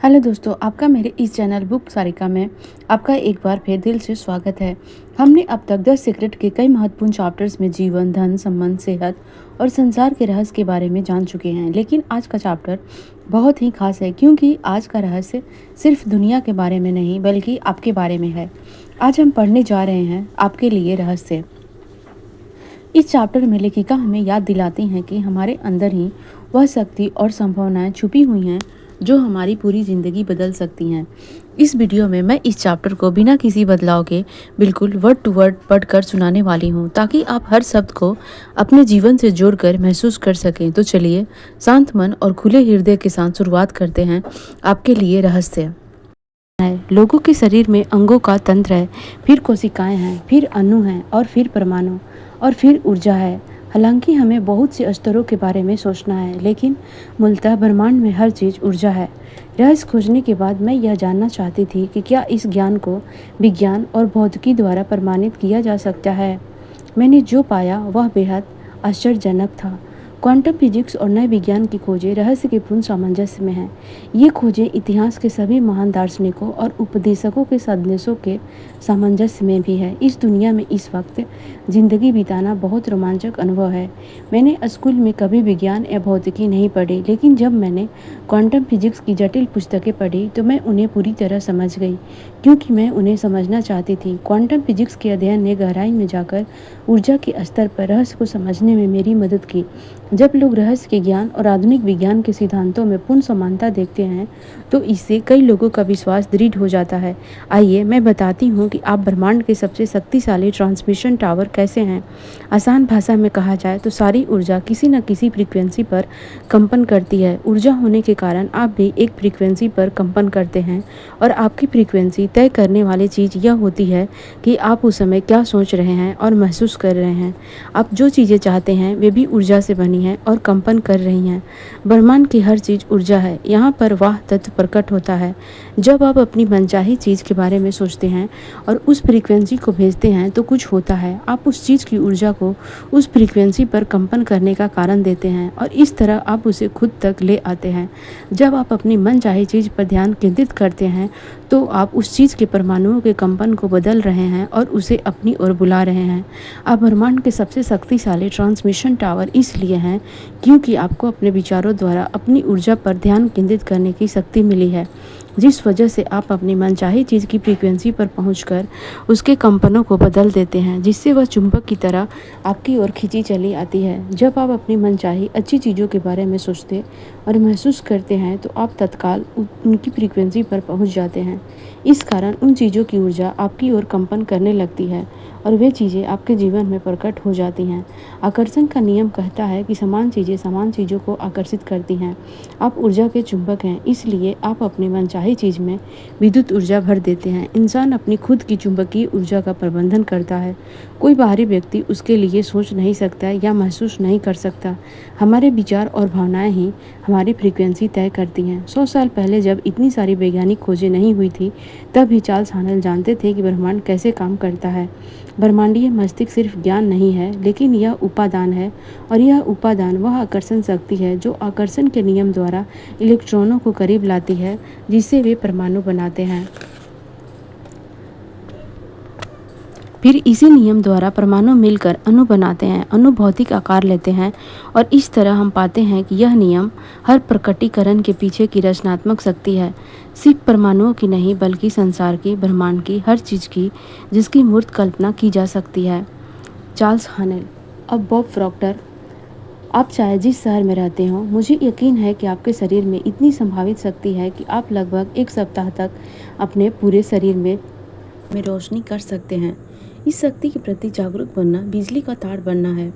Hello दोस्तों, आपका मेरे इस चैनल बुक सारिका में आपका एक बार फिर दिल से स्वागत है। हमने अब तक 10 सीक्रेट के कई महत्वपूर्ण चैप्टर्स में जीवन, धन, संबंध, सेहत और संसार के रहस्य के बारे में जान चुके हैं। लेकिन आज का चैप्टर बहुत ही खास है क्योंकि आज का रहस्य सिर्फ दुनिया के बारे में नहीं बल्कि आपके बारे में है। आज हम पढ़ने जा रहे हैं आपके लिए रहस्य। इस चैप्टर में लेखिका हमें याद दिलाती हैं कि हमारे अंदर ही वह शक्ति और संभावनाएं छुपी हुई हैं जो हमारी पूरी ज़िंदगी बदल सकती हैं। इस वीडियो में मैं इस चैप्टर को बिना किसी बदलाव के बिल्कुल वर्ड टू वर्ड पढ़कर सुनाने वाली हूँ ताकि आप हर शब्द को अपने जीवन से जोड़कर महसूस कर सकें। तो चलिए शांत मन और खुले हृदय के साथ शुरुआत करते हैं आपके लिए रहस्य। लोगों के शरीर में अंगों का तंत्र है, फिर कोशिकाएं हैं, फिर अणु हैं और फिर परमाणु और फिर ऊर्जा है। हालांकि हमें बहुत से स्तरों के बारे में सोचना है, लेकिन मूलतः ब्रह्मांड में हर चीज़ ऊर्जा है। रहस्य खोजने के बाद मैं यह जानना चाहती थी कि क्या इस ज्ञान को विज्ञान और भौतिकी द्वारा प्रमाणित किया जा सकता है। मैंने जो पाया वह बेहद आश्चर्यजनक था। क्वांटम फिजिक्स और नए विज्ञान की खोजें रहस्य के पूर्ण सामंजस्य में हैं। ये खोजें इतिहास के सभी महान दार्शनिकों और उपदेशकों के संदेशों के सामंजस्य में भी है। इस दुनिया में इस वक्त जिंदगी बिताना बहुत रोमांचक अनुभव है। मैंने स्कूल में कभी विज्ञान या भौतिकी नहीं पढ़ी, लेकिन जब मैंने क्वांटम फिजिक्स की जटिल पुस्तकें पढ़ी तो मैं उन्हें पूरी तरह समझ गई, क्योंकि मैं उन्हें समझना चाहती थी। क्वांटम फिजिक्स के अध्ययन ने गहराई में जाकर ऊर्जा के स्तर पर रहस्य को समझने में मेरी मदद की। जब लोग रहस्य के ज्ञान और आधुनिक विज्ञान के सिद्धांतों में पूर्ण समानता देखते हैं तो इससे कई लोगों का विश्वास दृढ़ हो जाता है। आइए मैं बताती हूँ कि आप ब्रह्मांड के सबसे शक्तिशाली ट्रांसमिशन टावर कैसे हैं। आसान भाषा में कहा जाए तो सारी ऊर्जा किसी न किसी फ्रीक्वेंसी पर कंपन करती है। ऊर्जा होने के कारण आप भी एक फ्रीक्वेंसी पर कंपन करते हैं और आपकी फ्रीक्वेंसी तय करने वाली चीज़ यह होती है कि आप उस समय क्या सोच रहे हैं और महसूस कर रहे हैं। आप जो चीज़ें चाहते हैं वे भी ऊर्जा से बनी हैं और कंपन कर रही हैं। ब्रह्मांड की हर चीज़ ऊर्जा है। यहाँ पर वह तत्व प्रकट होता है जब आप अपनी मनचाही चीज़ के बारे में सोचते हैं और उस फ्रीक्वेंसी को भेजते हैं तो कुछ होता है। आप उस चीज़ की ऊर्जा को उस फ्रीक्वेंसी पर कंपन करने का कारण देते हैं और इस तरह आप उसे खुद तक ले आते हैं। जब आप अपनी मनचाही चीज़ पर ध्यान केंद्रित करते हैं तो आप उस चीज़ के परमाणुओं के कंपन को बदल रहे हैं और उसे अपनी ओर बुला रहे हैं। आप ब्रह्मांड के सबसे शक्तिशाली ट्रांसमिशन टावर इसलिए हैं क्योंकि आपको अपने विचारों द्वारा अपनी ऊर्जा पर ध्यान केंद्रित करने की शक्ति मिली है, जिस वजह से आप अपनी मनचाही चीज़ की फ्रीक्वेंसी पर पहुंचकर उसके कंपनों को बदल देते हैं, जिससे वह चुंबक की तरह आपकी ओर खींची चली आती है। जब आप अपनी मनचाही अच्छी चीज़ों के बारे में सोचते और महसूस करते हैं तो आप तत्काल उनकी फ्रीक्वेंसी पर पहुंच जाते हैं। इस कारण उन चीज़ों की ऊर्जा आपकी ओर कंपन करने लगती है और वे चीज़ें आपके जीवन में प्रकट हो जाती हैं। आकर्षण का नियम कहता है कि समान चीज़ें समान चीज़ों को आकर्षित करती हैं। आप ऊर्जा के चुंबक हैं, इसलिए आप अपनी मनचाही चीज़ में विद्युत ऊर्जा भर देते हैं। इंसान अपनी खुद की चुंबकीय ऊर्जा का प्रबंधन करता है। कोई बाहरी व्यक्ति उसके लिए सोच नहीं सकता या महसूस नहीं कर सकता। हमारे विचार और भावनाएं ही हमारी फ्रीक्वेंसी तय करती हैं। 100 साल पहले जब इतनी सारी वैज्ञानिक खोजें नहीं हुई थी, तब भी चार्ल्स हानेल जानते थे कि ब्रह्मांड कैसे काम करता है। ब्रह्मांडीय मस्तिष्क सिर्फ ज्ञान नहीं है, लेकिन यह उपादान है, और यह उपादान वह आकर्षण शक्ति है जो आकर्षण के नियम द्वारा इलेक्ट्रॉनों को करीब लाती है, जिससे वे परमाणु बनाते हैं। फिर इसी नियम द्वारा परमाणु मिलकर अणु बनाते हैं। अणु भौतिक आकार लेते हैं और इस तरह हम पाते हैं कि यह नियम हर प्रकटीकरण के पीछे की रचनात्मक शक्ति है, सिर्फ परमाणुओं की नहीं बल्कि संसार की, ब्रह्मांड की, हर चीज़ की जिसकी मूर्त कल्पना की जा सकती है। चार्ल्स हानेल। अब बॉब प्रॉक्टर, आप चाहे जिस शहर में रहते हो, मुझे यकीन है कि आपके शरीर में इतनी संभावित शक्ति है कि आप लगभग एक सप्ताह तक अपने पूरे शरीर में रोशनी कर सकते हैं। इस शक्ति के प्रति जागरूक बनना बिजली का तार बनना है।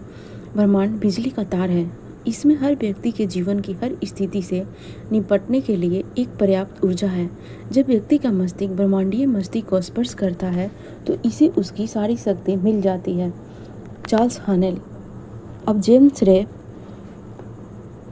ब्रह्मांड बिजली का तार है। इसमें हर व्यक्ति के जीवन की हर स्थिति से निपटने के लिए एक पर्याप्त ऊर्जा है। जब व्यक्ति का मस्तिष्क ब्रह्मांडीय मस्तिष्क को स्पर्श करता है तो इसे उसकी सारी शक्ति मिल जाती है। चार्ल्स हानेल। अब जेम्स रे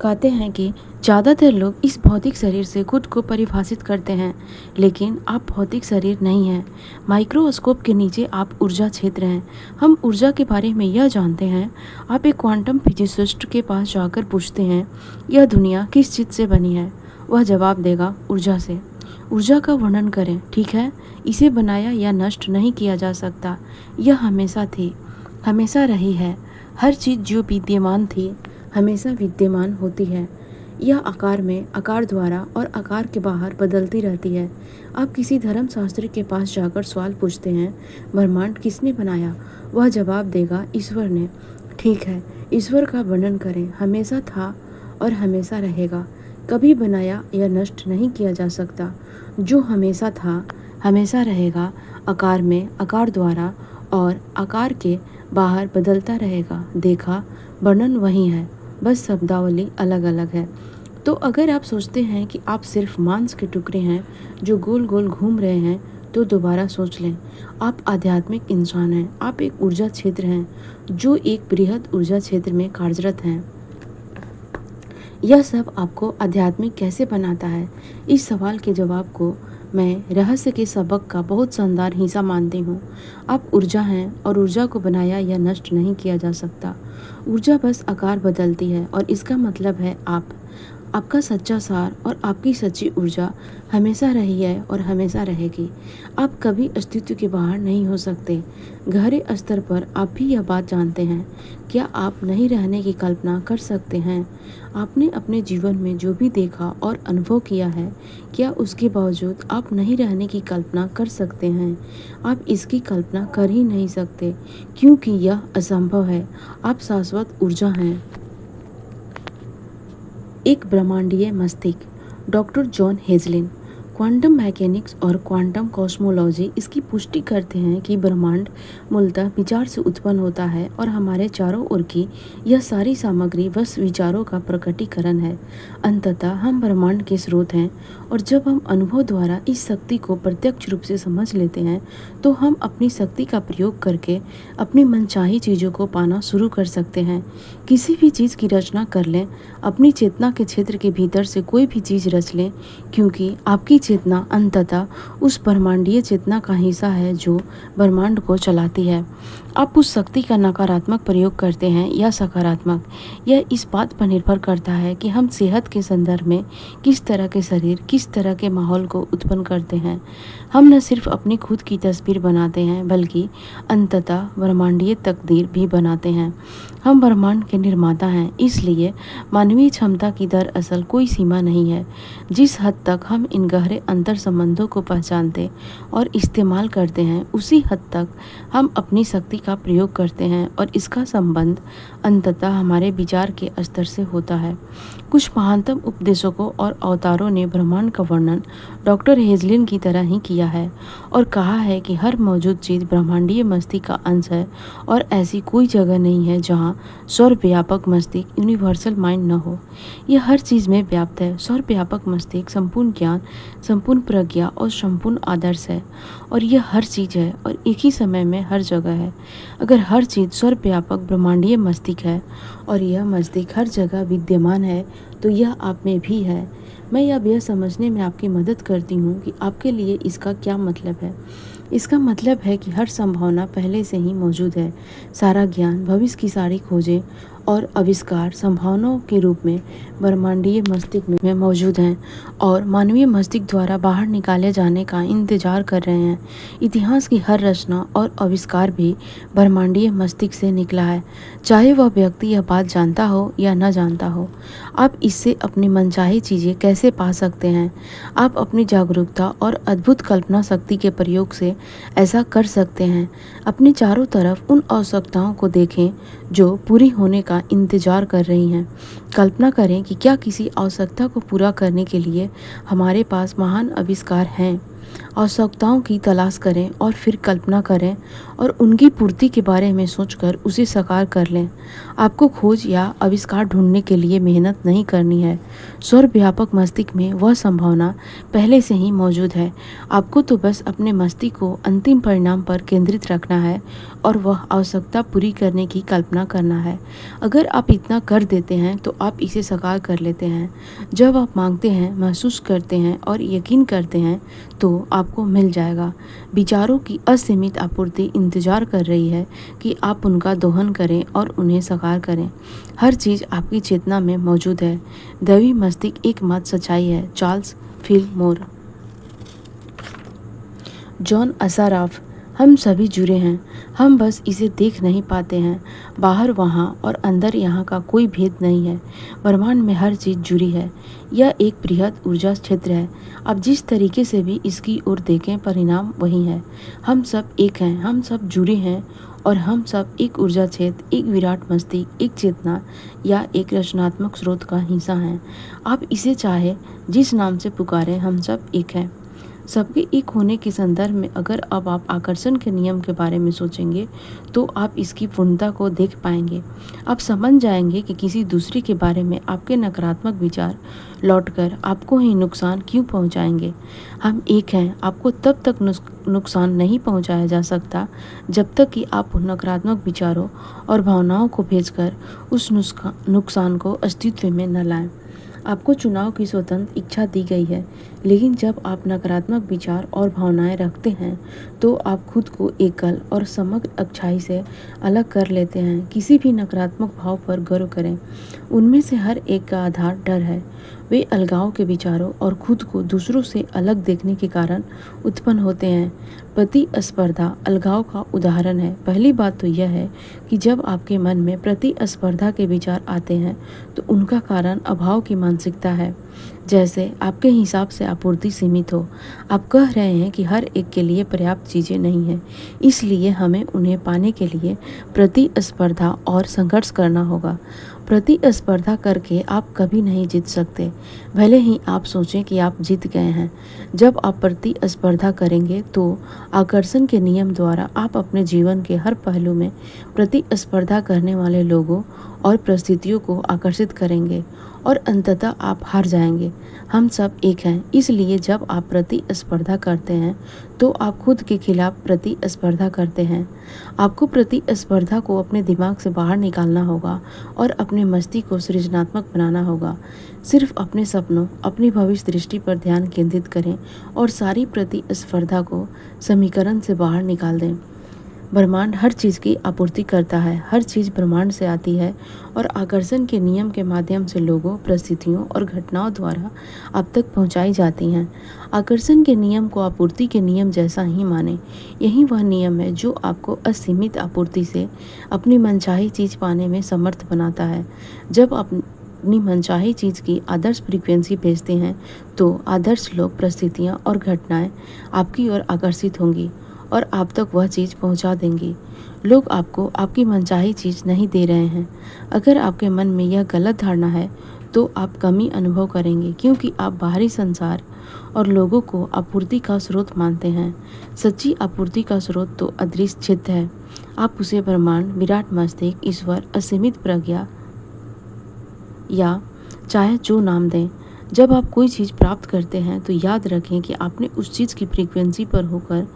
कहते हैं कि ज़्यादातर लोग इस भौतिक शरीर से खुद को परिभाषित करते हैं, लेकिन आप भौतिक शरीर नहीं हैं। माइक्रोस्कोप के नीचे आप ऊर्जा क्षेत्र हैं। हम ऊर्जा के बारे में यह जानते हैं। आप एक क्वांटम फिजिसिस्ट के पास जाकर पूछते हैं, यह दुनिया किस चीज़ से बनी है, वह जवाब देगा ऊर्जा से। ऊर्जा का वर्णन करें। ठीक है, इसे बनाया या नष्ट नहीं किया जा सकता। यह हमेशा थी, हमेशा रही है। हर चीज़ जो विद्यमान थी हमेशा विद्यमान होती है। यह आकार में, आकार द्वारा और आकार के बाहर बदलती रहती है। आप किसी धर्मशास्त्री के पास जाकर सवाल पूछते हैं, ब्रह्मांड किसने बनाया? वह जवाब देगा, ईश्वर ने। ठीक है, ईश्वर का वर्णन करें। हमेशा था और हमेशा रहेगा। कभी बनाया या नष्ट नहीं किया जा सकता। जो हमेशा था हमेशा रहेगा, आकार में, आकार द्वारा और आकार के बाहर बदलता रहेगा। देखा, वर्णन वही है, बस शब्दावली अलग अलग है। तो अगर आप सोचते हैं कि आप सिर्फ मांस के टुकड़े हैं जो गोल गोल घूम रहे हैं, तो दोबारा सोच लें। आप आध्यात्मिक इंसान हैं। आप एक ऊर्जा क्षेत्र हैं जो एक बृहद ऊर्जा क्षेत्र में कार्यरत हैं। यह सब आपको आध्यात्मिक कैसे बनाता है? इस सवाल के जवाब को मैं रहस्य के सबक का बहुत शानदार हिस्सा मानती हूँ। आप ऊर्जा हैं और ऊर्जा को बनाया या नष्ट नहीं किया जा सकता। ऊर्जा बस आकार बदलती है और इसका मतलब है आपका सच्चा सार और आपकी सच्ची ऊर्जा हमेशा रही है और हमेशा रहेगी। आप कभी अस्तित्व के बाहर नहीं हो सकते। गहरे स्तर पर आप भी यह बात जानते हैं। क्या आप नहीं रहने की कल्पना कर सकते हैं? आपने अपने जीवन में जो भी देखा और अनुभव किया है, क्या उसके बावजूद आप नहीं रहने की कल्पना कर सकते हैं? आप इसकी कल्पना कर ही नहीं सकते क्योंकि यह असंभव है। आप शाश्वत ऊर्जा हैं। एक ब्रह्मांडीय मस्तिष्क। Doctor John Hagelin. Quantum mechanics और क्वांटम कॉस्मोलॉजी इसकी पुष्टि करते हैं कि ब्रह्मांड मूलतः विचार से उत्पन्न होता है और हमारे चारों ओर की यह सारी सामग्री बस विचारों का प्रकटीकरण है। अंततः हम ब्रह्मांड के स्रोत हैं और जब हम अनुभव द्वारा इस शक्ति को प्रत्यक्ष रूप से समझ लेते हैं तो हम अपनी शक्ति का प्रयोग करके अपनी मनचाही चीज़ों को पाना शुरू कर सकते हैं। किसी भी चीज़ की रचना कर लें, अपनी चेतना के क्षेत्र के भीतर से कोई भी चीज़ रच लें, क्योंकि आपकी चेतना अंततः उस ब्रह्मांडीय चेतना का हिस्सा है जो ब्रह्मांड को चलाती है। आप उस शक्ति का नकारात्मक प्रयोग करते हैं या सकारात्मक, यह इस बात पर निर्भर करता है कि हम सेहत के संदर्भ में किस तरह के शरीर, किस तरह के माहौल को उत्पन्न करते हैं। हम न सिर्फ अपनी खुद की तस्वीर बनाते हैं बल्कि अंततः ब्रह्मांडीय तकदीर भी बनाते हैं। हम ब्रह्मांड के निर्माता हैं, इसलिए मानवीय क्षमता की दरअसल कोई सीमा नहीं है। जिस हद तक हम इन गहरे अंतर संबंधों को पहचानते और इस्तेमाल करते हैं, उसी हद तक हम अपनी शक्ति का प्रयोग करते हैं और इसका संबंध अंततः हमारे विचार के स्तर से होता है। कुछ महानतम उपदेशकों और अवतारों ने ब्रह्मांड का वर्णन डॉक्टर हेजलिन की तरह ही किया है और कहा है कि हर मौजूद चीज़ ब्रह्मांडीय मस्तिष्क का अंश है और ऐसी कोई जगह नहीं है जहाँ सर्वव्यापक मस्तिष्क, यूनिवर्सल माइंड न हो। यह हर चीज़ में व्याप्त है। सर्वव्यापक मस्तिष्क संपूर्ण ज्ञान, संपूर्ण प्रज्ञा और संपूर्ण आदर्श है और यह हर चीज़ है और एक ही समय में हर जगह है। अगर हर चीज़ सर्वव्यापक ब्रह्मांडीय मस्तिष्क है और यह मस्तिष्क हर जगह विद्यमान है, तो यह आप में भी है। मैं अब यह समझने में आपकी मदद करती हूँ कि आपके लिए इसका क्या मतलब है। इसका मतलब है कि हर संभावना पहले से ही मौजूद है। सारा ज्ञान, भविष्य की सारी खोजें और आविष्कार संभावनाओं के रूप में ब्रह्मांडीय मस्तिष्क में मौजूद हैं और मानवीय मस्तिष्क द्वारा बाहर निकाले जाने का इंतजार कर रहे हैं। इतिहास की हर रचना और आविष्कार भी ब्रह्मांडीय मस्तिष्क से निकला है, चाहे वह व्यक्ति यह बात जानता हो या न जानता हो। आप इससे अपनी मनचाही चीज़ें कैसे पा सकते हैं? आप अपनी जागरूकता और अद्भुत कल्पना शक्ति के प्रयोग से ऐसा कर सकते हैं। अपने चारों तरफ उन आवश्यकताओं को देखें जो पूरी होने का इंतजार कर रही हैं। कल्पना करें कि क्या किसी आवश्यकता को पूरा करने के लिए हमारे पास महान आविष्कार हैं। आवश्यकताओं की तलाश करें और फिर कल्पना करें और उनकी पूर्ति के बारे में सोचकर उसे साकार कर लें। आपको खोज या आविष्कार ढूंढने के लिए मेहनत नहीं करनी है। सर्वव्यापक मस्तिष्क में वह संभावना पहले से ही मौजूद है। आपको तो बस अपने मस्तिष्क को अंतिम परिणाम पर केंद्रित रखना है और वह आवश्यकता पूरी करने की कल्पना करना है। अगर आप इतना कर देते हैं तो आप इसे साकार कर लेते हैं। जब आप मांगते हैं, महसूस करते हैं और यकीन करते हैं, तो आपको मिल जाएगा। विचारों की असीमित आपूर्ति इंतजार कर रही है कि आप उनका दोहन करें और उन्हें साकार करें। हर चीज़ आपकी चेतना में मौजूद है। दैवी मस्तिष्क एकमात्र सच्चाई है। चार्ल्स फिलमोर। जॉन असाराफ। हम सभी जुड़े हैं, हम बस इसे देख नहीं पाते हैं। बाहर वहाँ और अंदर यहाँ का कोई भेद नहीं है। ब्रह्मांड में हर चीज़ जुड़ी है। यह एक बृहद ऊर्जा क्षेत्र है। आप जिस तरीके से भी इसकी ओर देखें, परिणाम वही है। हम सब एक हैं, हम सब जुड़े हैं और हम सब एक ऊर्जा क्षेत्र, एक विराट मस्तिष्क, एक चेतना या एक रचनात्मक स्रोत का हिस्सा हैं। आप इसे चाहे जिस नाम से पुकारें, हम सब एक हैं। सबके एक होने के संदर्भ में अगर अब आप आकर्षण के नियम के बारे में सोचेंगे तो आप इसकी पूर्णता को देख पाएंगे। आप समझ जाएंगे कि किसी दूसरे के बारे में आपके नकारात्मक विचार लौटकर आपको ही नुकसान क्यों पहुंचाएंगे। हम एक हैं। आपको तब तक नुकसान नहीं पहुंचाया जा सकता जब तक कि आप उन नकारात्मक विचारों और भावनाओं को भेजकर उस नुकसान को अस्तित्व में न लाएं। आपको चुनाव की स्वतंत्र इच्छा दी गई है, लेकिन जब आप नकारात्मक विचार और भावनाएं रखते हैं तो आप खुद को एकल और समग्र अच्छाई से अलग कर लेते हैं। किसी भी नकारात्मक भाव पर गौर करें। उनमें से हर एक का आधार डर है। वे अलगाव के विचारों और खुद को दूसरों से अलग देखने के कारण उत्पन्न होते हैं। प्रतिस्पर्धा अलगाव का उदाहरण है। पहली बात तो यह है कि जब आपके मन में प्रतिस्पर्धा के विचार आते हैं तो उनका कारण अभाव की मानसिकता है। जैसे आपके हिसाब से आपूर्ति सीमित हो। आप कह रहे हैं कि हर एक के लिए पर्याप्त चीज़ें नहीं हैं, इसलिए हमें उन्हें पाने के लिए प्रतिस्पर्धा और संघर्ष करना होगा। प्रतिस्पर्धा करके आप कभी नहीं जीत सकते, भले ही आप सोचें कि आप जीत गए हैं। जब आप प्रतिस्पर्धा करेंगे तो आकर्षण के नियम द्वारा आप अपने जीवन के हर पहलू में प्रतिस्पर्धा करने वाले लोगों और परिस्थितियों को आकर्षित करेंगे और अंततः आप हार जाएंगे। हम सब एक हैं, इसलिए जब आप प्रतिस्पर्धा करते हैं तो आप खुद के खिलाफ प्रतिस्पर्धा करते हैं। आपको प्रतिस्पर्धा को अपने दिमाग से बाहर निकालना होगा और अपने मस्तिष्क को सृजनात्मक बनाना होगा। सिर्फ अपने सपनों, अपनी भविष्य दृष्टि पर ध्यान केंद्रित करें और सारी प्रतिस्पर्धा को समीकरण से बाहर निकाल दें। ब्रह्मांड हर चीज़ की आपूर्ति करता है। हर चीज़ ब्रह्मांड से आती है और आकर्षण के नियम के माध्यम से लोगों, परिस्थितियों और घटनाओं द्वारा आप तक पहुंचाई जाती हैं। आकर्षण के नियम को आपूर्ति के नियम जैसा ही माने। यही वह नियम है जो आपको असीमित आपूर्ति से अपनी मनचाही चीज़ पाने में समर्थ बनाता है। जब आप अपनी मनचाही चीज़ की आदर्श फ्रीक्वेंसी भेजते हैं तो आदर्श लोग, परिस्थितियाँ और घटनाएँ आपकी ओर आकर्षित होंगी और आप तक वह चीज़ पहुंचा देंगी। लोग आपको आपकी मनचाही चीज़ नहीं दे रहे हैं। अगर आपके मन में यह गलत धारणा है तो आप कमी अनुभव करेंगे, क्योंकि आप बाहरी संसार और लोगों को आपूर्ति का स्रोत मानते हैं। सच्ची आपूर्ति का स्रोत तो अदृश्य चित्त है। आप उसे ब्रह्मांड, विराट मस्तिष्क, ईश्वर, असीमित प्रज्ञा या चाहे जो नाम दें। जब आप कोई चीज़ प्राप्त करते हैं तो याद रखें कि आपने उस चीज़ की फ्रीक्वेंसी पर होकर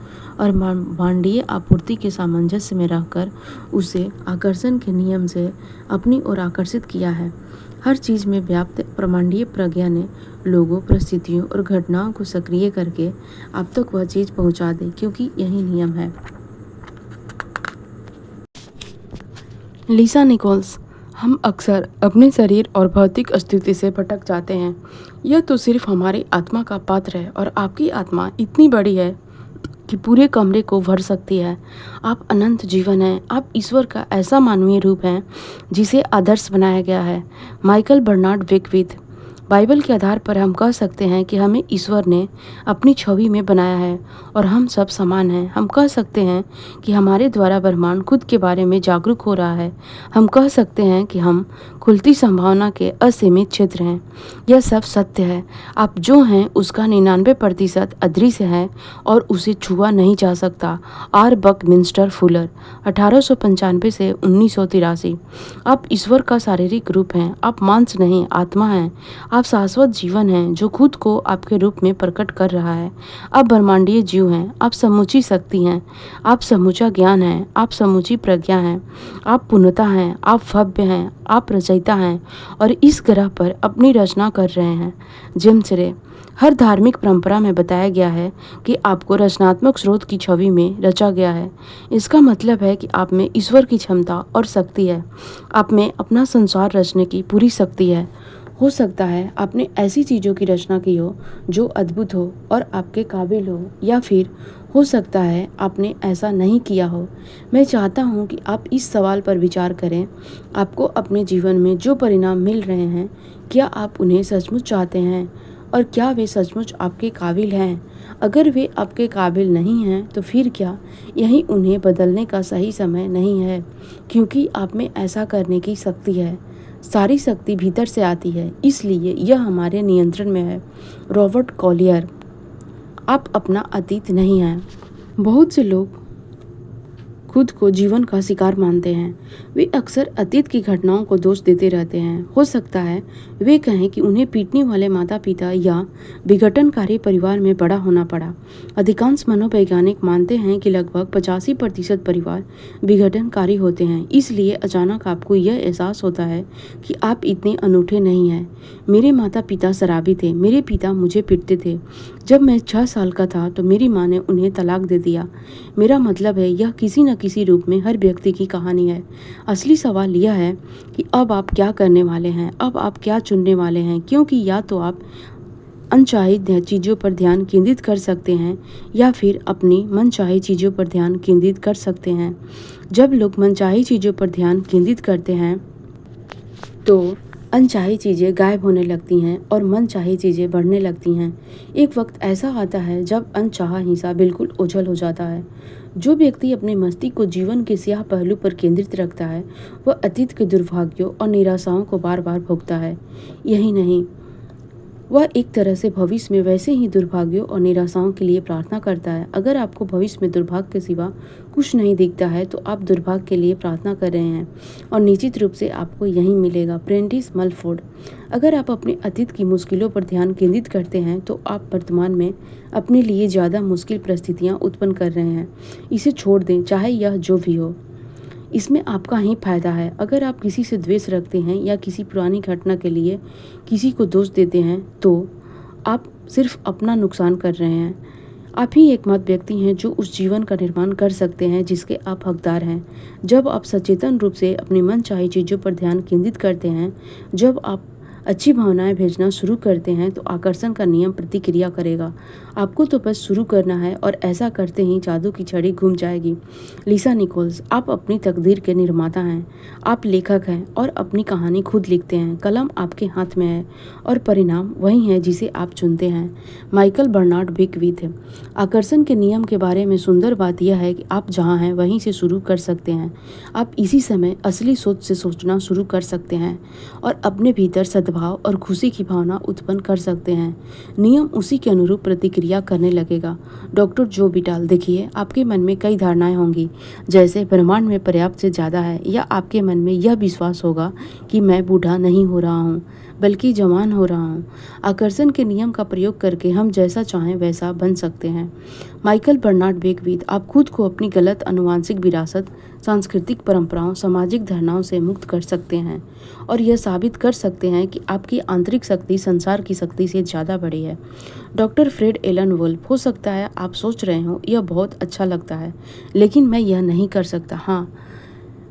और ब्रह्मांडीय आपूर्ति के सामंजस्य में रहकर उसे आकर्षण के नियम से अपनी ओर आकर्षित किया है। हर चीज़ में व्याप्त ब्रह्मांडीय प्रज्ञा ने लोगों, परिस्थितियों और घटनाओं को सक्रिय करके आप तक वह चीज़ पहुंचा दी, क्योंकि यही नियम है। लिसा निकोल्स। हम अक्सर अपने शरीर और भौतिक अस्तित्व से भटक जाते हैं। यह तो सिर्फ हमारी आत्मा का पात्र है और आपकी आत्मा इतनी बड़ी है कि पूरे कमरे को भर सकती है। आप अनंत जीवन हैं। आप ईश्वर का ऐसा मानवीय रूप हैं जिसे आदर्श बनाया गया है। Michael Bernard Beckwith. बाइबल के आधार पर हम कह सकते हैं कि हमें ईश्वर ने अपनी छवि में बनाया है और हम सब समान हैं। हम कह सकते हैं कि हमारे द्वारा ब्रह्मांड खुद के बारे में जागरूक हो रहा है। हम कह सकते हैं कि हम खुलती संभावना के असीमित क्षेत्र हैं। यह सब सत्य है। आप जो हैं उसका 99% अदृश्य है और उसे छुआ नहीं जा सकता। आर बकमिंस्टर फुलर, 1895 से 1983। आप ईश्वर का शारीरिक रूप हैं। आप मांस नहीं, आत्मा हैं। आप शाश्वत जीवन हैं जो खुद को आपके रूप में प्रकट कर रहा है। आप ब्रह्मांडीय जीव हैं, आप समूची शक्ति हैं, आप समूचा ज्ञान हैं, आप समूची प्रज्ञा हैं, आप पूर्णता हैं, आप भव्य हैं, आप रचयिता हैं और इस ग्रह पर अपनी रचना कर रहे हैं। जेम्स रे, हर धार्मिक परंपरा में बताया गया है कि आपको रचनात्मक स्रोत की छवि में रचा गया है। इसका मतलब है कि आप में ईश्वर की क्षमता और शक्ति है। आप में अपना संसार रचने की पूरी शक्ति है। हो सकता है आपने ऐसी चीज़ों की रचना की हो जो अद्भुत हो और आपके काबिल हो, या फिर हो सकता है आपने ऐसा नहीं किया हो। मैं चाहता हूँ कि आप इस सवाल पर विचार करें, आपको अपने जीवन में जो परिणाम मिल रहे हैं, क्या आप उन्हें सचमुच चाहते हैं और क्या वे सचमुच आपके काबिल हैं। अगर वे आपके काबिल नहीं हैं तो फिर क्या यही उन्हें बदलने का सही समय नहीं है, क्योंकि आप में ऐसा करने की शक्ति है। सारी शक्ति भीतर से आती है, इसलिए यह हमारे नियंत्रण में है। रॉबर्ट कॉलियर, आप अपना अतीत नहीं हैं। बहुत से लोग खुद को जीवन का शिकार मानते हैं। वे अक्सर अतीत की घटनाओं को दोष देते रहते हैं। हो सकता है वे कहें कि उन्हें पीटने वाले माता पिता या विघटनकारी परिवार में बड़ा होना पड़ा। अधिकांश मनोवैज्ञानिक मानते हैं कि लगभग 85% परिवार विघटनकारी होते हैं। इसलिए अचानक आपको यह एहसास होता है कि आप इतने अनूठे नहीं हैं। मेरे माता पिता शराबी थे, मेरे पिता मुझे पीटते थे। जब मैं 6 साल का था तो मेरी माँ ने उन्हें तलाक दे दिया। मेरा मतलब है यह किसी न किसी रूप में हर व्यक्ति की कहानी है। असली सवाल यह है कि अब आप क्या करने वाले हैं, अब आप क्या चुनने वाले हैं, क्योंकि या तो आप अनचाही चीज़ों पर ध्यान केंद्रित कर सकते हैं या फिर अपनी मनचाही चीज़ों पर ध्यान केंद्रित कर सकते हैं। जब लोग मनचाही चीज़ों पर ध्यान केंद्रित करते हैं तो अनचाही चीज़ें गायब होने लगती हैं और मनचाही चीज़ें बढ़ने लगती हैं। एक वक्त ऐसा आता है जब अनचाहा हिस्सा बिल्कुल ओझल हो जाता है। जो व्यक्ति अपने मस्तिष्क को जीवन के स्याह पहलू पर केंद्रित रखता है वह अतीत के दुर्भाग्यों और निराशाओं को बार बार भोगता है। यही नहीं, वह एक तरह से भविष्य में वैसे ही दुर्भाग्यों और निराशाओं के लिए प्रार्थना करता है। अगर आपको भविष्य में दुर्भाग्य के सिवा कुछ नहीं दिखता है तो आप दुर्भाग्य के लिए प्रार्थना कर रहे हैं और निश्चित रूप से आपको यही मिलेगा। प्रेंटिस मलफोर्ड, अगर आप अपने अतीत की मुश्किलों पर ध्यान केंद्रित करते हैं तो आप वर्तमान में अपने लिए ज़्यादा मुश्किल परिस्थितियाँ उत्पन्न कर रहे हैं। इसे छोड़ दें, चाहे यह जो भी हो। इसमें आपका ही फायदा है। अगर आप किसी से द्वेष रखते हैं या किसी पुरानी घटना के लिए किसी को दोष देते हैं तो आप सिर्फ अपना नुकसान कर रहे हैं। आप ही एकमात्र व्यक्ति हैं जो उस जीवन का निर्माण कर सकते हैं जिसके आप हकदार हैं। जब आप सचेतन रूप से अपनी मनचाही चीज़ों पर ध्यान केंद्रित करते हैं, जब आप अच्छी भावनाएं भेजना शुरू करते हैं तो आकर्षण का नियम प्रतिक्रिया करेगा। आपको तो बस शुरू करना है और ऐसा करते ही जादू की छड़ी घूम जाएगी। लिसा निकोल्स, आप अपनी तकदीर के निर्माता हैं। आप लेखक हैं और अपनी कहानी खुद लिखते हैं। कलम आपके हाथ में है और परिणाम वही है जिसे आप चुनते हैं। माइकल बर्नार्ड बेकविथ, आकर्षण के नियम के बारे में सुंदर बात यह है कि आप जहाँ हैं वहीं से शुरू कर सकते हैं। आप इसी समय असली सोच से सोचना शुरू कर सकते हैं और अपने भीतर सद्भाव और खुशी की भावना उत्पन्न कर सकते हैं। नियम उसी के अनुरूप प्रतिक्रिया करने लगेगा। डॉक्टर जो बिटाल, देखिए, आपके मन में कई धारणाएं होंगी, जैसे ब्रह्मांड में पर्याप्त से ज़्यादा है, या आपके मन में यह विश्वास होगा कि मैं बूढ़ा नहीं हो रहा हूँ बल्कि जवान हो रहा हूँ। आकर्षण के नियम का प्रयोग करके हम जैसा चाहें वैसा बन सकते हैं। माइकल बर्नार्ड बेकविथ, आप खुद को अपनी गलत आनुवंशिक विरासत, सांस्कृतिक परंपराओं, सामाजिक धारणाओं से मुक्त कर सकते हैं और यह साबित कर सकते हैं कि आपकी आंतरिक शक्ति संसार की शक्ति से ज़्यादा बड़ी है। डॉक्टर फ्रेड एलन वुल्फ, हो सकता है आप सोच रहे हो यह बहुत अच्छा लगता है लेकिन मैं यह नहीं कर सकता। हाँ,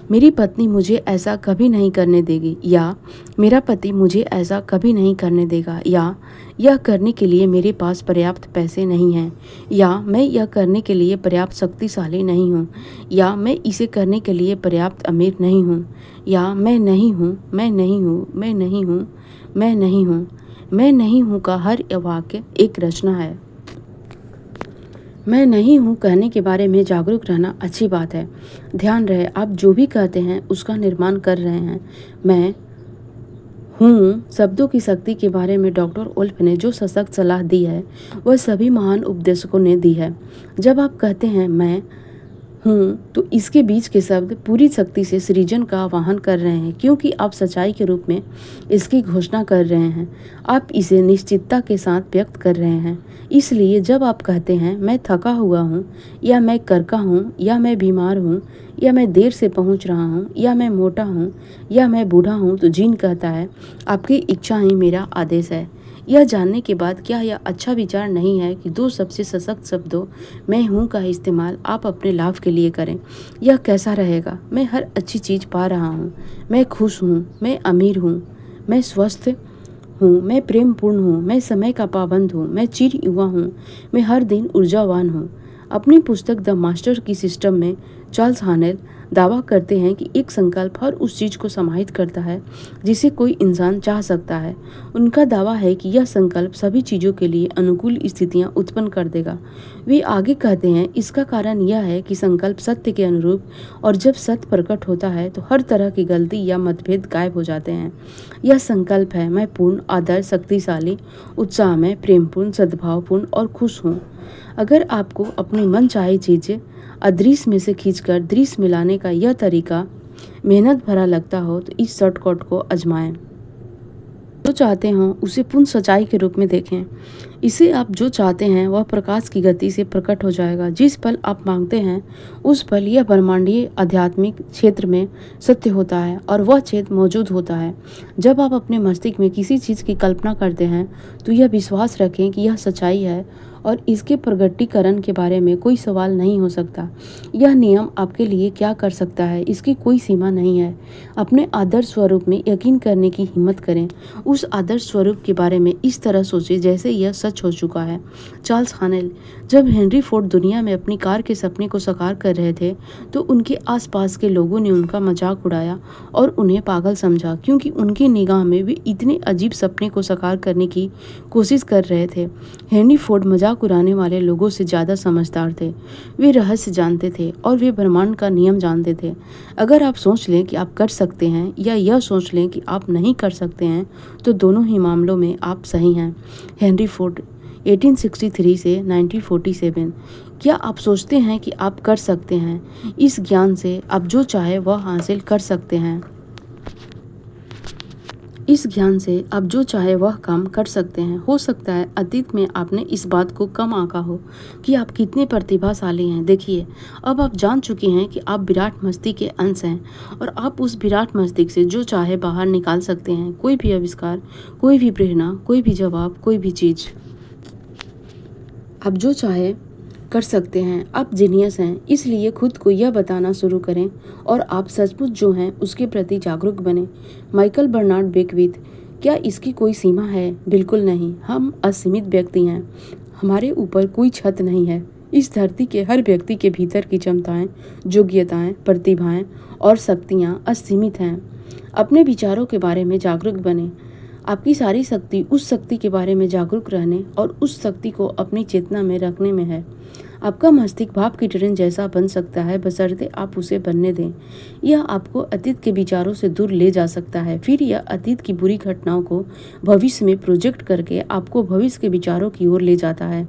मेरी पत्नी मुझे ऐसा कभी नहीं करने देगी, या मेरा पति मुझे ऐसा कभी नहीं करने देगा, या यह करने के लिए मेरे पास पर्याप्त पैसे नहीं हैं, या मैं यह करने के लिए पर्याप्त शक्तिशाली नहीं हूँ, या मैं इसे करने के लिए पर्याप्त अमीर नहीं हूँ, या मैं नहीं हूँ, मैं नहीं हूँ, मैं नहीं हूँ, मैं नहीं हूँ, मैं नहीं हूँ का हर वाक्य एक रचना है। मैं नहीं हूँ कहने के बारे में जागरूक रहना अच्छी बात है। ध्यान रहे, आप जो भी कहते हैं उसका निर्माण कर रहे हैं। मैं हूँ शब्दों की शक्ति के बारे में डॉक्टर वुल्फ ने जो सशक्त सलाह दी है वह सभी महान उपदेशकों ने दी है। जब आप कहते हैं मैं हूँ तो इसके बीच के शब्द पूरी शक्ति से सृजन का आह्वान कर रहे हैं, क्योंकि आप सच्चाई के रूप में इसकी घोषणा कर रहे हैं। आप इसे निश्चितता के साथ व्यक्त कर रहे हैं। इसलिए जब आप कहते हैं मैं थका हुआ हूँ, या मैं करका हूँ, या मैं बीमार हूँ, या मैं देर से पहुँच रहा हूँ, या मैं मोटा हूँ, या मैं बूढ़ा हूँ, तो जीन कहता है आपकी इच्छा ही मेरा आदेश है। यह जानने के बाद क्या यह अच्छा विचार नहीं है कि दो सबसे सशक्त शब्दों मैं हूँ का इस्तेमाल आप अपने लाभ के लिए करें? यह कैसा रहेगा? मैं हर अच्छी चीज़ पा रहा हूँ, मैं खुश हूँ, मैं अमीर हूँ, मैं स्वस्थ हूँ, मैं प्रेमपूर्ण हूँ, मैं समय का पाबंद हूँ, मैं चिर युवा हूँ, मैं हर दिन ऊर्जावान हूँ। अपनी पुस्तक द मास्टर की सिस्टम में चार्ल्स हानेल दावा करते हैं कि एक संकल्प हर उस चीज़ को समाहित करता है जिसे कोई इंसान चाह सकता है। उनका दावा है कि यह संकल्प सभी चीज़ों के लिए अनुकूल स्थितियां उत्पन्न कर देगा। वे आगे कहते हैं इसका कारण यह है कि संकल्प सत्य के अनुरूप, और जब सत्य प्रकट होता है तो हर तरह की गलती या मतभेद गायब हो जाते हैं। यह संकल्प है मैं पूर्ण, आदर्श, शक्तिशाली, उत्साह में, प्रेमपूर्ण, सद्भावपूर्ण और खुश हूँ। अगर आपको अपनी मन चाही चीज़ें अदृश्य में से खींचकर दृश्य में लाने का यह तरीका मेहनत भरा लगता हो तो इस शॉर्टकट को आजमाएं। जो चाहते हो उसे पूर्ण सच्चाई के रूप में देखें। इसे आप जो चाहते हैं वह प्रकाश की गति से प्रकट हो जाएगा। जिस पल आप मांगते हैं उस पल यह ब्रह्मांडीय आध्यात्मिक क्षेत्र में सत्य होता है और वह क्षेत्र मौजूद होता है। जब आप अपने मस्तिष्क में किसी चीज़ की कल्पना करते हैं तो यह विश्वास रखें कि यह सच्चाई है और इसके प्रगटीकरण के बारे में कोई सवाल नहीं हो सकता। यह नियम आपके लिए क्या कर सकता है इसकी कोई सीमा नहीं है। अपने आदर्श स्वरूप में यकीन करने की हिम्मत करें। उस आदर्श स्वरूप के बारे में इस तरह सोचें जैसे यह सच हो चुका है। चार्ल्स हानेल, जब हेनरी फोर्ड दुनिया में अपनी कार के सपने को साकार कर रहे थे तो उनके आसपास के लोगों ने उनका मजाक उड़ाया और उन्हें पागल समझा, क्योंकि उनकी निगाह में वे इतने अजीब सपने को साकार करने की कोशिश कर रहे थे। हेनरी फोर्ड मजाक उड़ाने वाले लोगों से ज़्यादा समझदार थे। वे रहस्य जानते थे और वे ब्रह्मांड का नियम जानते थे। अगर आप सोच लें कि आप कर सकते हैं या यह सोच लें कि आप नहीं कर सकते हैं तो दोनों ही मामलों में आप सही हैं। हेनरी फोर्ड 1863 से 1947। क्या आप सोचते हैं कि आप कर सकते हैं? इस ज्ञान से आप जो चाहे वह हासिल कर सकते हैं। इस ज्ञान से आप जो चाहे वह काम कर सकते हैं। हो सकता है अतीत में आपने इस बात को कम आंका हो कि आप कितने प्रतिभाशाली हैं। देखिए, अब आप जान चुके हैं कि आप विराट मस्तिष्क के अंश हैं और आप उस विराट मस्तिष्क से जो चाहे बाहर निकाल सकते हैं। कोई भी आविष्कार, कोई भी प्रेरणा, कोई भी जवाब, कोई भी चीज़ आप जो चाहे कर सकते हैं। आप जीनियस हैं, इसलिए खुद को यह बताना शुरू करें और आप सचमुच जो हैं उसके प्रति जागरूक बने। माइकल बर्नार्ड बेकविथ, क्या इसकी कोई सीमा है? बिल्कुल नहीं। हम असीमित व्यक्ति हैं, हमारे ऊपर कोई छत नहीं है। इस धरती के हर व्यक्ति के भीतर की क्षमताएं, योग्यताएं, प्रतिभाएं और शक्तियां असीमित हैं। अपने विचारों के बारे में जागरूक बने। आपकी सारी शक्ति उस शक्ति के बारे में जागरूक रहने और उस शक्ति को अपनी चेतना में रखने में है। आपका मस्तिष्क भाप की ट्रेन जैसा बन सकता है बशर्ते आप उसे बनने दें। यह आपको अतीत के विचारों से दूर ले जा सकता है, फिर यह अतीत की बुरी घटनाओं को भविष्य में प्रोजेक्ट करके आपको भविष्य के विचारों की ओर ले जाता है।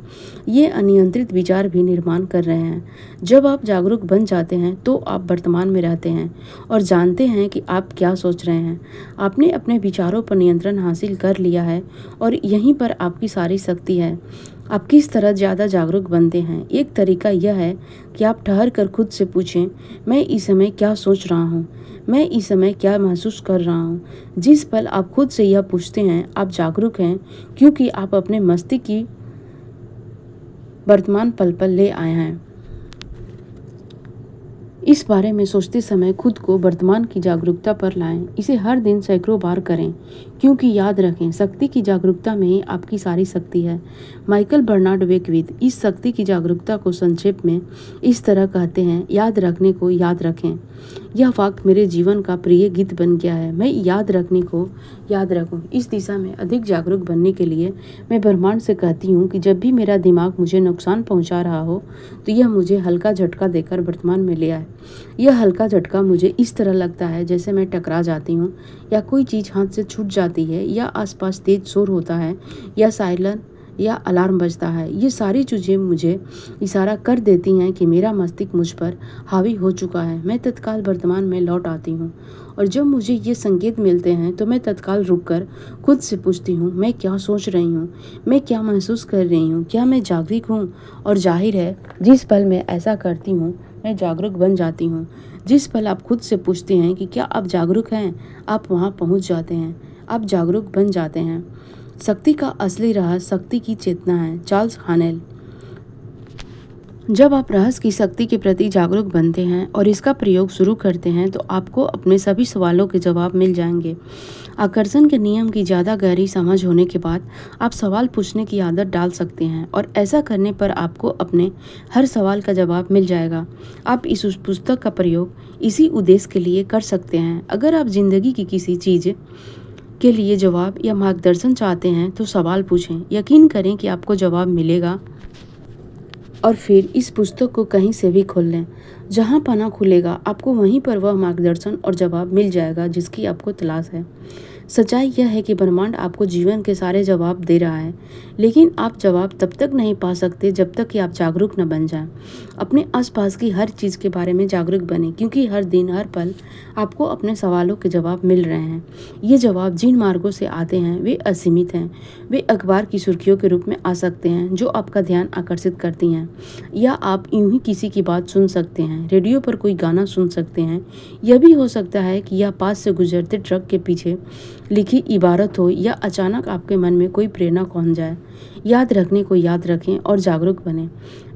ये अनियंत्रित विचार भी निर्माण कर रहे हैं। जब आप जागरूक बन जाते हैं तो आप वर्तमान में रहते हैं और जानते हैं कि आप क्या सोच रहे हैं। आपने अपने विचारों पर नियंत्रण हासिल कर लिया है और यहीं पर आपकी सारी शक्ति है। आप किस तरह ज़्यादा जागरूक बनते हैं? एक तरीका यह है कि आप ठहर कर खुद से पूछें, मैं इस समय क्या सोच रहा हूँ? मैं इस समय क्या महसूस कर रहा हूँ? जिस पल आप खुद से यह पूछते हैं आप जागरूक हैं, क्योंकि आप अपने मस्तिष्क की वर्तमान पल पर ले आए हैं। इस बारे में सोचते समय खुद को वर्तमान की जागरूकता पर लाएं। इसे हर दिन सैकड़ों बार करें, क्योंकि याद रखें शक्ति की जागरूकता में ही आपकी सारी शक्ति है। माइकल बर्नार्ड बेकविथ इस शक्ति की जागरूकता को संक्षेप में इस तरह कहते हैं, याद रखने को याद रखें। यह वाक्य मेरे जीवन का प्रिय गीत बन गया है। मैं याद रखने को याद रखूं। इस दिशा में अधिक जागरूक बनने के लिए मैं ब्रह्मांड से कहती हूँ कि जब भी मेरा दिमाग मुझे नुकसान पहुँचा रहा हो तो यह मुझे हल्का झटका देकर वर्तमान में ले आए। यह हल्का झटका मुझे इस तरह लगता है जैसे मैं टकरा जाती हूँ या कोई चीज़ हाथ से छूट जाती है या आसपास तेज शोर होता है या सायरन या अलार्म बजता है, ये सारी चीज़ें मुझे इशारा कर देती हैं कि मेरा मस्तिष्क मुझ पर हावी हो चुका है। मैं तत्काल वर्तमान में लौट आती हूँ और जब मुझे ये संकेत मिलते हैं तो मैं तत्काल रुककर खुद से पूछती हूँ, मैं क्या सोच रही हूँ, मैं क्या महसूस कर रही हूँ, क्या मैं जागरूक हूँ? और जाहिर है जिस पल मैं ऐसा करती हूँ मैं जागरूक बन जाती हूँ। जिस पल आप खुद से पूछते हैं कि क्या आप जागरूक हैं, आप वहाँ पहुँच जाते हैं, आप जागरूक बन जाते हैं। शक्ति का असली रहस्य शक्ति की चेतना है। चार्ल्स हानेल। जब आप रहस्य की शक्ति के प्रति जागरूक बनते हैं और इसका प्रयोग शुरू करते हैं तो आपको अपने सभी सवालों के जवाब मिल जाएंगे। आकर्षण के नियम की ज़्यादा गहरी समझ होने के बाद आप सवाल पूछने की आदत डाल सकते हैं और ऐसा करने पर आपको अपने हर सवाल का जवाब मिल जाएगा। आप इस पुस्तक का प्रयोग इसी उद्देश्य के लिए कर सकते हैं। अगर आप जिंदगी की किसी चीज़ के लिए जवाब या मार्गदर्शन चाहते हैं तो सवाल पूछें। यकीन करें कि आपको जवाब मिलेगा और फिर इस पुस्तक को कहीं से भी खोल लें। जहाँ पन्ना खुलेगा आपको वहीं पर वह मार्गदर्शन और जवाब मिल जाएगा जिसकी आपको तलाश है। सच्चाई यह है कि ब्रह्मांड आपको जीवन के सारे जवाब दे रहा है, लेकिन आप जवाब तब तक नहीं पा सकते जब तक कि आप जागरूक न बन जाएं। अपने आसपास की हर चीज़ के बारे में जागरूक बनें, क्योंकि हर दिन हर पल आपको अपने सवालों के जवाब मिल रहे हैं। ये जवाब जिन मार्गों से आते हैं वे असीमित हैं। वे अखबार की सुर्खियों के रूप में आ सकते हैं जो आपका ध्यान आकर्षित करती हैं, या आप यूं ही किसी की बात सुन सकते हैं, रेडियो पर कोई गाना सुन सकते हैं। यह भी हो सकता है कि यह पास से गुजरते ट्रक के पीछे लिखी इबारत हो, या अचानक आपके मन में कोई प्रेरणा कौन जाए। याद रखने को याद रखें और जागरूक बनें।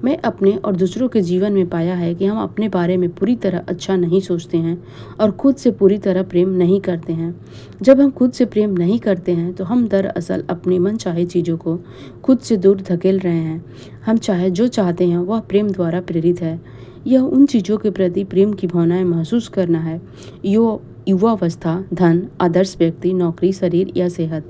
मैं अपने और दूसरों के जीवन में पाया है कि हम अपने बारे में पूरी तरह अच्छा नहीं सोचते हैं और खुद से पूरी तरह प्रेम नहीं करते हैं। जब हम खुद से प्रेम नहीं करते हैं तो हम दरअसल अपनी मनचाही चीज़ों को खुद से दूर धकेल रहे हैं। हम चाहे जो चाहते हैं वह प्रेम द्वारा प्रेरित है। यह उन चीज़ों के प्रति प्रेम की भावनाएं महसूस करना है, युवावस्था, धन, आदर्श व्यक्ति, नौकरी, शरीर या सेहत।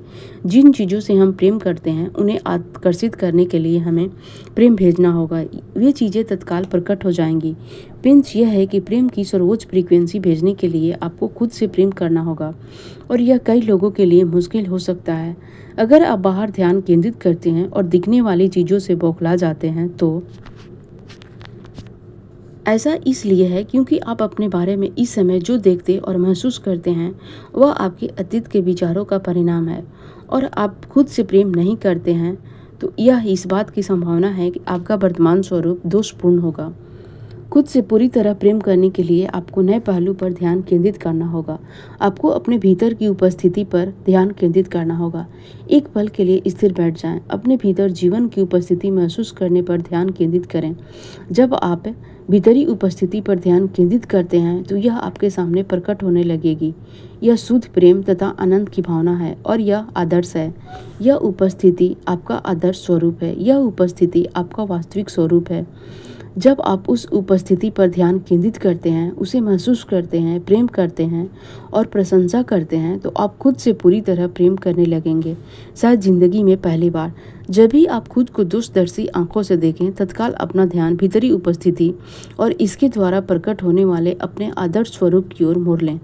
जिन चीज़ों से हम प्रेम करते हैं उन्हें आकर्षित करने के लिए हमें प्रेम भेजना होगा। वे चीज़ें तत्काल प्रकट हो जाएंगी। पिंच यह है कि प्रेम की सर्वोच्च फ्रीक्वेंसी भेजने के लिए आपको खुद से प्रेम करना होगा, और यह कई लोगों के लिए मुश्किल हो सकता है। अगर आप बाहर ध्यान केंद्रित करते हैं और दिखने वाली चीज़ों से बौखला जाते हैं तो ऐसा इसलिए है क्योंकि आप अपने बारे में इस समय जो देखते और महसूस करते हैं वह आपके अतीत के विचारों का परिणाम है, और आप खुद से प्रेम नहीं करते हैं तो यह इस बात की संभावना है कि आपका वर्तमान स्वरूप दोषपूर्ण होगा। खुद से पूरी तरह प्रेम करने के लिए आपको नए पहलू पर ध्यान केंद्रित करना होगा। आपको अपने भीतर की उपस्थिति पर ध्यान केंद्रित करना होगा। एक पल के लिए स्थिर बैठ जाएं। अपने भीतर जीवन की उपस्थिति महसूस करने पर ध्यान केंद्रित करें। जब आप भीतरी उपस्थिति पर ध्यान केंद्रित करते हैं तो यह आपके सामने प्रकट होने लगेगी। यह शुद्ध प्रेम तथा आनंद की भावना है और यह आदर्श है। यह उपस्थिति आपका आदर्श स्वरूप है। यह उपस्थिति आपका वास्तविक स्वरूप है। जब आप उस उपस्थिति पर ध्यान केंद्रित करते हैं, उसे महसूस करते हैं, प्रेम करते हैं और प्रशंसा करते हैं तो आप खुद से पूरी तरह प्रेम करने लगेंगे। शायद जिंदगी में पहली बार जब भी आप खुद को दूरदर्शी आंखों से देखें, तत्काल अपना ध्यान भीतरी उपस्थिति और इसके द्वारा प्रकट होने वाले अपने आदर्श स्वरूप की ओर मोड़ लें।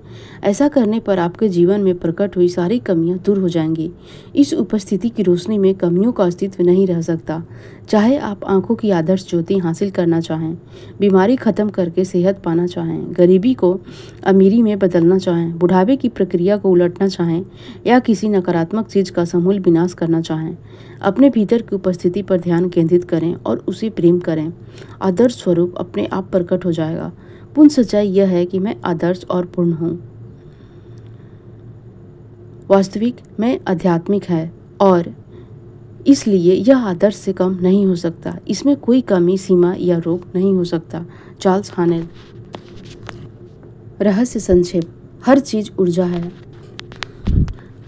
ऐसा करने पर आपके जीवन में प्रकट हुई सारी कमियां दूर हो जाएंगी। इस उपस्थिति की रोशनी में कमियों का अस्तित्व नहीं रह सकता। चाहे आप आंखों की आदर्श ज्योति हासिल करना चाहें, बीमारी खत्म करके सेहत पाना चाहें, गरीबी को अमीरी में बदलना चाहें, बुढ़ापे की प्रक्रिया को उलटना चाहें या किसी नकारात्मक चीज का समूल विनाश करना चाहें, अपने भीतर की उपस्थिति पर ध्यान केंद्रित करें और उसे प्रेम करें। आदर्श स्वरूप अपने आप प्रकट हो जाएगा। पूर्ण सच्चाई यह है कि मैं आदर्श और पूर्ण हूँ। वास्तविक मैं आध्यात्मिक है और इसलिए यह आदर्श से कम नहीं हो सकता। इसमें कोई कमी, सीमा या रोक नहीं हो सकता। चार्ल्स हानेल। रहस्य संक्षेप। हर चीज ऊर्जा है।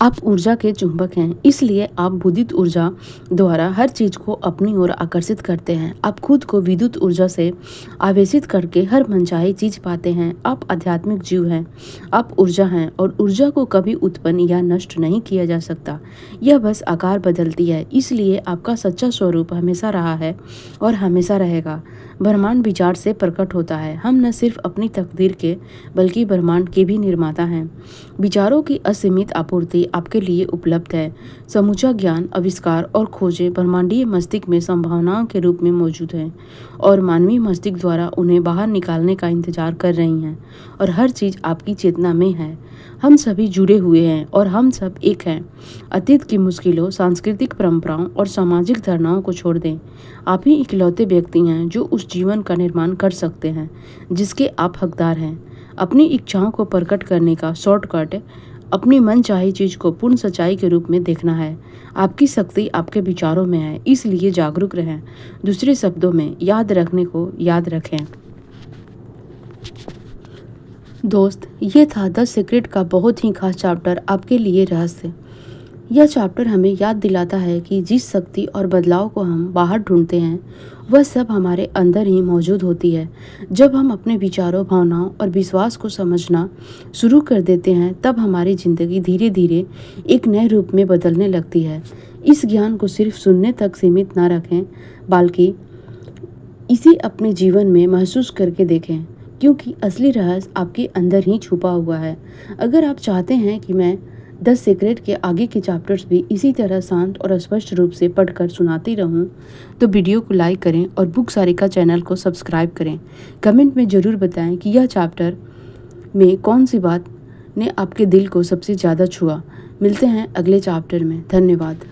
आप ऊर्जा के चुंबक हैं, इसलिए आप बुद्धित ऊर्जा द्वारा हर चीज को अपनी ओर आकर्षित करते हैं। आप खुद को विद्युत ऊर्जा से आवेशित करके हर मनचाही चीज पाते हैं। आप आध्यात्मिक जीव हैं। आप ऊर्जा हैं और ऊर्जा को कभी उत्पन्न या नष्ट नहीं किया जा सकता। यह बस आकार बदलती है। इसलिए आपका सच्चा स्वरूप हमेशा रहा है और हमेशा रहेगा। ब्रह्मांड विचार से प्रकट होता है। हम न सिर्फ अपनी तकदीर के बल्कि ब्रह्मांड के भी निर्माता हैं। विचारों की असीमित आपूर्ति आपके लिए उपलब्ध है। समूचा ज्ञान, आविष्कार और खोजें ब्रह्मांडीय मस्तिष्क में संभावनाओं के रूप में मौजूद हैं और मानवीय मस्तिष्क द्वारा उन्हें बाहर निकालने का इंतजार कर रही हैं और हर चीज़ आपकी चेतना में है। हम सभी जुड़े हुए हैं और हम सब एक हैं। अतीत की मुश्किलों, सांस्कृतिक परंपराओं और सामाजिक धारणाओं को छोड़ दें। आप ही इकलौते व्यक्ति हैं जो उस जीवन का निर्माण कर सकते हैं जिसके आप हकदार हैं। अपनी इच्छाओं को प्रकट करने का शॉर्टकट अपनी मनचाही चीज को पूर्ण सच्चाई के रूप में देखना है। आपकी शक्ति आपके विचारों में है, इसलिए जागरूक रहें। दूसरे शब्दों में, याद रखने को याद रखें। दोस्त, ये था द सीक्रेट का बहुत ही खास चैप्टर, आपके लिए रहस्य। यह चैप्टर हमें याद दिलाता है कि जिस शक्ति और बदलाव को हम बाहर ढूंढते हैं वह सब हमारे अंदर ही मौजूद होती है। जब हम अपने विचारों, भावनाओं और विश्वास को समझना शुरू कर देते हैं तब हमारी ज़िंदगी धीरे धीरे एक नए रूप में बदलने लगती है। इस ज्ञान को सिर्फ सुनने तक सीमित ना रखें, बल्कि इसे अपने जीवन में महसूस करके देखें, क्योंकि असली रहस्य आपके अंदर ही छुपा हुआ है। अगर आप चाहते हैं कि मैं द सीक्रेट के आगे के चैप्टर्स भी इसी तरह शांत और स्पष्ट रूप से पढ़कर सुनाती रहूं, तो वीडियो को लाइक करें और बुक सारिका चैनल को सब्सक्राइब करें। कमेंट में ज़रूर बताएं कि यह चैप्टर में कौन सी बात ने आपके दिल को सबसे ज़्यादा छुआ। मिलते हैं अगले चैप्टर में। धन्यवाद।